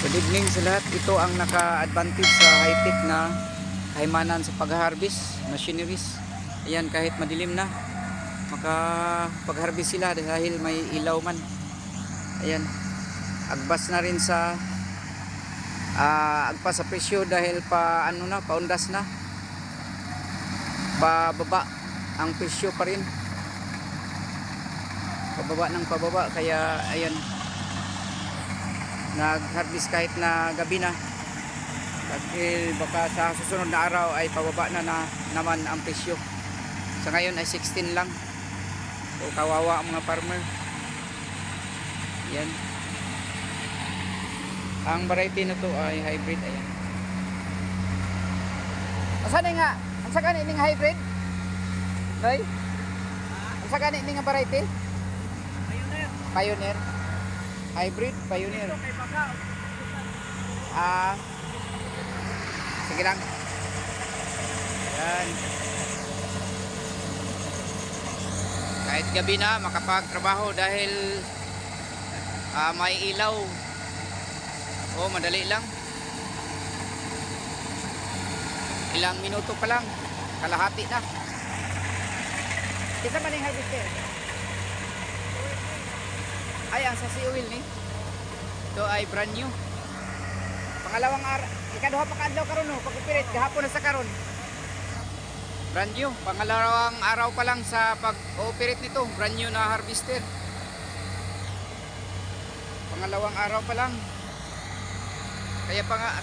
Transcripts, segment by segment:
Good evening sa lahat. Ito ang naka-advantage sa high-tech na kaymanan sa pag-harvest, machineries. Ayan, kahit madilim na, makapag-harvest sila dahil may ilaw man. Ayan, agbas na rin sa agpas sa presyo dahil paundas na. Pababa ang presyo pa rin. Pababa ng pababa, kaya ayan, nag-harvest kahit na gabi na dahil baka sa susunod na araw ay pababa na naman ang presyo. Sa ngayon ay 16 lang, so kawawa ang mga farmer. Yan, ang variety na to ay hybrid. Ayan, asan nga ang sa gani ning hybrid Noy? Ang sa gani ning variety Pioneer hybrid Pioneer. Sige lang. Yan. Kahit gabi na makapagtrabaho dahil may ilaw. Madali lang. Ilang minuto pa lang, kalahati na. Isa man yung hybrid ay ang sa oil ni. Ito ay brand new. Pangalawang ikaduha pa kaadlaw karon pag-operate gahapon na sa karon. Brand new, pangalawang araw pa lang sa pag-operate nito, brand new na harvester. Pangalawang araw pa lang.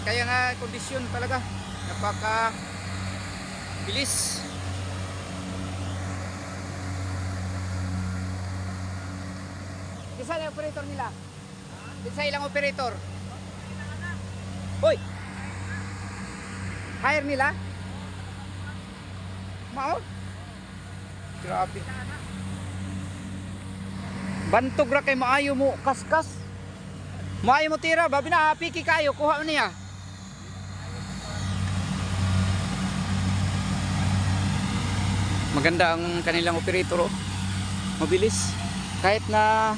Kaya nga kondisyon talaga, napaka bilis. Isa lang operator nila. Isa ilang operator. Hoy. Hire nila? Mao? Grabe. Bantog ra kay maayo mo kaskas. Maayo mo tira, babi na piki kayo, kuha mo niya. Maganda ang kanilang operator, mabilis. Kahit na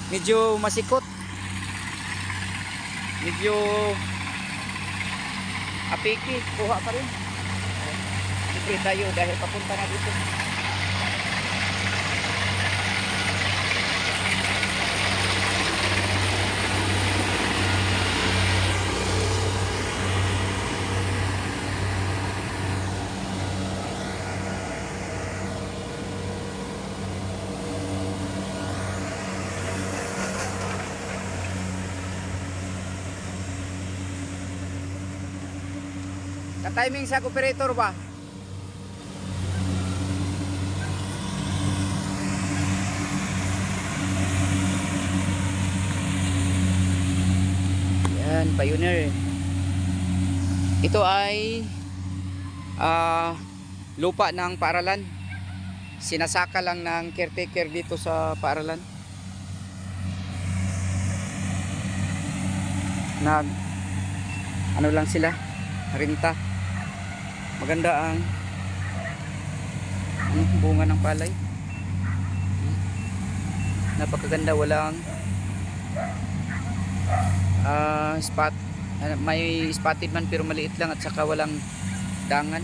medyo masikot, medyo apiki, kuha pa rin. Siyempre tayo dahil papunta na dito. Ka-timing sa operator ba? Yan, Pioneer. Ito ay lupa ng paaralan. Sinasaka lang ng caretaker dito sa paaralan. Ano lang sila, renta. Maganda ang bunga ng palay. Napakaganda, walang spot. May spotted man pero maliit lang at saka walang dangan.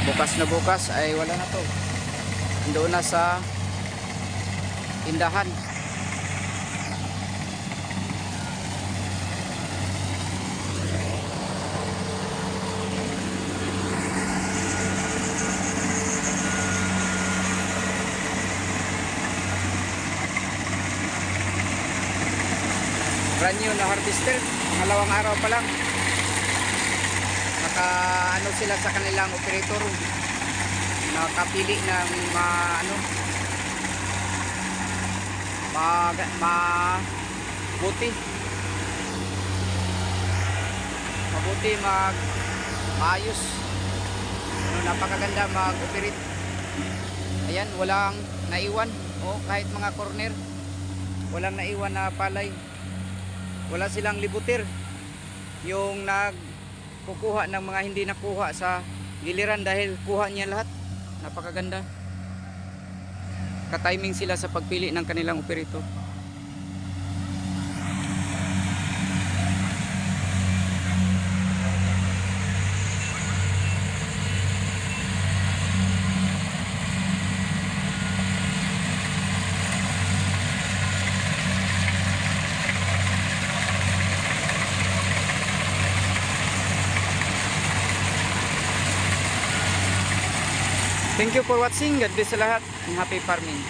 Bukas na bukas ay wala na to. Doon na sa tindahan. Brand new na harvester, pangalawang araw pa lang. Ano sila sa kanilang operator, nakapili ng mabuti maayos. Napakaganda mag-operate. Ayan, walang naiwan kahit mga corner walang naiwan na palay. Wala silang libutir. Yung nagkukuha ng mga hindi nakuha sa giliran dahil kuha niya lahat. Napakaganda. Ka-timing sila sa pagpili ng kanilang operator. Thank you for watching. God bless sa lahat and happy farming.